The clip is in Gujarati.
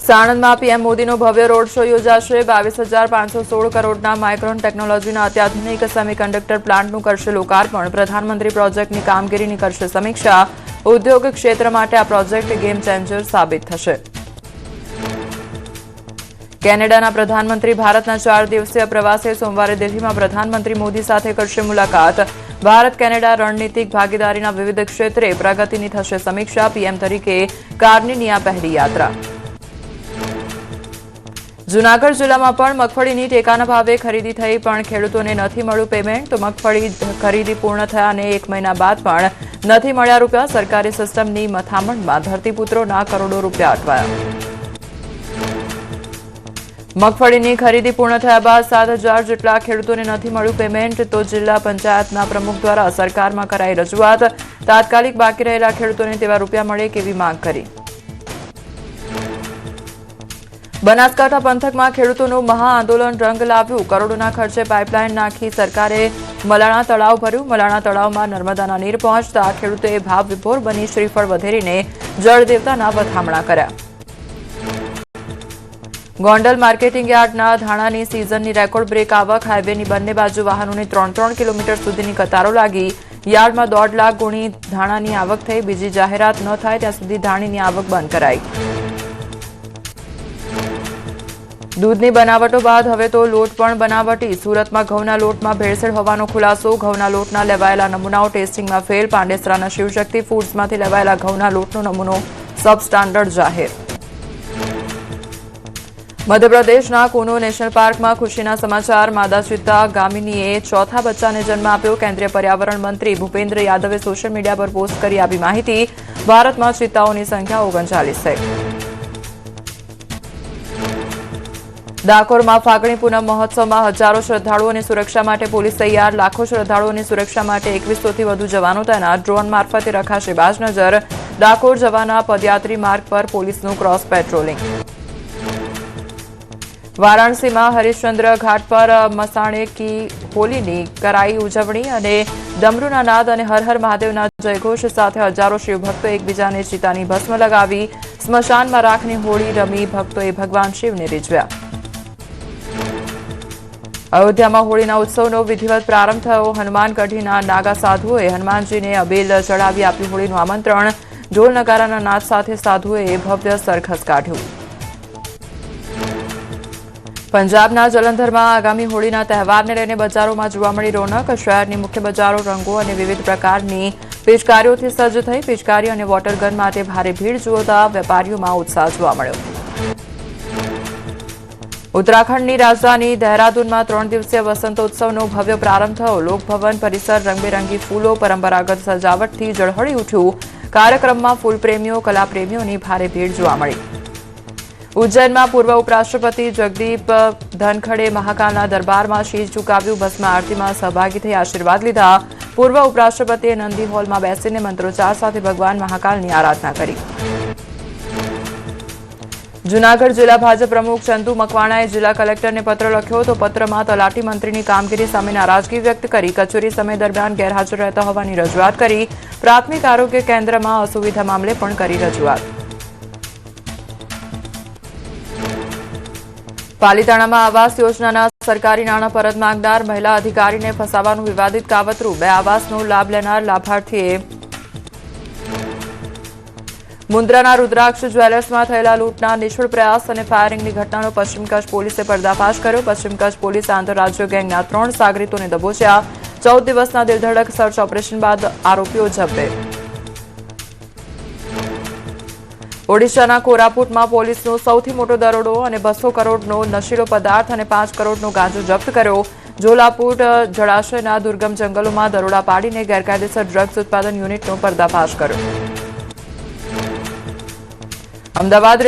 સાણંદમાં પીએમ મોદીનો ભવ્ય રોડ શો યોજાશે। 22,516 કરોડના માઇક્રોન ટેકનોલોજીના અત્યાધુનિક સેમિકન્ડક્ટર પ્લાન્ટનું કરશે લોકાર્પણ। પ્રધાનમંત્રી પ્રોજેક્ટની કામગીરીની કરશે સમીક્ષા। ઉદ્યોગ ક્ષેત્ર માટે આ પ્રોજેક્ટ ગેમ ચેન્જર સાબિત થશે। કેનેડાના પ્રધાનમંત્રી ભારતના 4 દિવસીય પ્રવાસે સોમવારે દિલ્હીમાં પ્રધાનમંત્રી મોદી સાથે કરશે મુલાકાત। ભારત કેનેડા રણનીતિક ભાગીદારીના વિવિધ ક્ષેત્રે પ્રગતિની થશે સમીક્ષા। પીએમ તરીકે કાર્નીની આ પહેલી યાત્રા। જૂનાગઢ જિલ્લામાં પણ મગફળીની ટેકાના ભાવે ખરીદી થઈ પણ ખેડૂતોને નથી મળ્યું પેમેન્ટ। તો મગફળી ખરીદી પૂર્ણ થયાને 1 મહિના બાદ પણ નથી મળ્યા રૂપિયા। સરકારી સિસ્ટમની મથામણમાં ધરતીપુત્રોના કરોડો રૂપિયા અટવાયા। મગફળીની ખરીદી પૂર્ણ થયા બાદ 7,000 જેટલા ખેડૂતોને નથી મળ્યું પેમેન્ટ। તો જિલ્લા પંચાયતના પ્રમુખ દ્વારા સરકારમાં કરાઈ રજૂઆત। તાત્કાલિક બાકી રહેલા ખેડૂતોને તેવા રૂપિયા મળે કેવી માંગ કરી। બનાસકાંઠા પંથકમાં ખેડૂતોનું મહાઆંદોલન રંગ લાવ્યું। કરોડોના ખર્ચે પાઇપલાઇન નાખી સરકારે મલાણા તળાવ ભર્યું। મલાણા તળાવમાં નર્મદાના નીર પહોંચતા ખેડૂતોએ ભાવ વિભોર બની શ્રીફળ વધેરીને જળદેવતાના વધામણા કર્યા। ગોંડલ માર્કેટિંગ યાર્ડના ધાણાની સિઝનની રેકોર્ડ બ્રેક આવક। હાઇવેની બંને બાજુ વાહનોની 3-3 કિલોમીટર સુધીની કતારો લાગી। યાર્ડમાં 1.5 લાખ ગુણી ધાણાની આવક થઈ। બીજી જાહેરાત ન થાય ત્યાં સુધી ધાણીની આવક બંધ કરાઈ। દૂધની બનાવટો બાદ હવે તો લોટ પણ બનાવટી। સુરતમાં ઘઉંના લોટમાં ભેળસેળ હોવાનો ખુલાસો। ઘઉંના લોટના લેવાયેલા નમૂનાઓ ટેસ્ટિંગમાં ફેલ। પાંડેસરાના શિવશક્તિ ફૂડ્સમાંથી લેવાયેલા ઘઉંના લોટનો નમૂનો સબસ્ટાન્ડર્ડ જાહેર। મધ્યપ્રદેશના કુનો નેશનલ પાર્કમાં ખુશીના સમાચાર। માદા ચિત્તા ગામિનીએ ચોથા બચ્ચાને જન્મ આપ્યો। કેન્દ્રીય પર્યાવરણ મંત્રી ભૂપેન્દ્ર યાદવે સોશિયલ મીડિયા પર પોસ્ટ કરી આપી માહિતી। ભારતમાં ચિત્તાઓની સંખ્યા 39 થઈ। ડાકોરમાં ફાગણી પૂનમ મહોત્સવમાં હજારો શ્રદ્ધાળુઓની સુરક્ષા માટે પોલીસ તૈયાર। લાખો શ્રદ્ધાળુઓની સુરક્ષા માટે 2100થી વધુ જવાનો તૈનાત। ડ્રોન મારફતે રખાશે બાજનજર। ડાકોર જવાના પદયાત્રી માર્ગ પર પોલીસનું ક્રોસ પેટ્રોલિંગ। વારાણસીમાં હરિશ્ચંદ્ર ઘાટ પર મસાણે કી હોલીની કરાઈ ઉજવણી અને ડમરૂના નાદ અને હર હર મહાદેવના જયઘોષ સાથે હજારો શિવભક્તો એકબીજાને ચિતાની ભસ્મ લગાવી સ્મશાનમાં રાખની હોળી રમી ભક્તોએ ભગવાન શિવને રીઝવ્યા। અયોધ્યામાં હોળીના ઉત્સવનો વિધિવત પ્રારંભ થયો। હનુમાનગઢીના નાગા સાધુઓએ હનુમાનજીને અબીલ ચડાવી આપ્યું હોળીનું આમંત્રણ। ઢોલ નગારાના નાદ સાથે સાધુઓએ ભવ્ય સરઘસ કાઢ્યું। પંજાબના જલંધરમાં આગામી હોળીના તહેવારને લઈને બજારોમાં જોવા મળી રોનક। શહેરની મુખ્ય બજારો રંગો અને વિવિધ પ્રકારની પિચકારીઓથી સજ્જ થઈ। પિચકારી અને વોટરગન માટે ભારે ભીડ જોતા વેપારીઓમાં ઉત્સાહ જોવા મળ્યો। ઉત્તરાખંડની રાજધાની દહેરાદૂનમાં 3 દિવસીય વસંતોત્સવનો ભવ્ય પ્રારંભ થયો। લોકભવન પરિસર રંગબેરંગી ફૂલો પરંપરાગત સજાવટથી ઝળહળી ઉઠ્યું। કાર્યક્રમમાં ફૂલપ્રેમીઓ કલાપ્રેમીઓની ભારે ભીડ જોવા મળી। ઉજ્જૈનમાં પૂર્વ ઉપરાષ્ટ્રપતિ જગદીપ ધનખડે મહાકાલના દરબારમાં શીશ ઝુકાવ્યું। ભસ્મ આરતીમાં સહભાગી થઈ આશીર્વાદ લીધા। પૂર્વ ઉપરાષ્ટ્રપતિએ નંદી હોલમાં બેસીને મંત્રોચ્ચાર સાથે ભગવાન મહાકાલની આરાધના કરી। જૂનાગઢ જિલ્લા ભાજપ પ્રમુખ ચંદુ મકવાણાએ જિલ્લા કલેક્ટરને પત્ર લખ્યો। તો પત્રમાં તલાટી મંત્રીની કામગીરી સામે નારાજગી વ્યક્ત કરી। કચેરી સમય દરમિયાન ગેરહાજર રહેતા હોવાની રજૂઆત કરી। પ્રાથમિક આરોગ્ય કેન્દ્રમાં અસુવિધા મામલે પણ કરી રજૂઆત। પાલીતાણામાં આવાસ યોજનાના સરકારી નાણાં પરત માંગનાર મહિલા અધિકારીને ફસાવાનું વિવાદિત કાવતરું। 2 આવાસનો લાભ લેનાર લાભાર્થીએ મુન્દ્રાના રુદ્રાક્ષ જ્વેલર્સમાં થયેલા લૂંટના નિષ્ફળ પ્રયાસ અને ફાયરિંગની ઘટનાનો પશ્ચિમ કચ્છ પોલીસે પર્દાફાશ કર્યો। પશ્ચિમ કચ્છ પોલીસે આંતરરાજ્ય ગેંગના 3 સાગરીતોને દબોચ્યા। 14 દિવસના દિલધડક સર્ચ ઓપરેશન બાદ આરોપીઓ ઝડપે। ઓડિશાના કોરાપુટમાં પોલીસનો સૌથી મોટો દરોડો અને 200 કરોડનો નશીલો પદાર્થ અને 5 કરોડનો ગાંજો જપ્ત કર્યો। ઝોલાપુટ જળાશયના દુર્ગમ જંગલોમાં દરોડા પાડીને ગેરકાયદેસર ડ્રગ્સ ઉત્પાદન યુનિટનો પર્દાફાશ કર્યો। અમદાવાદ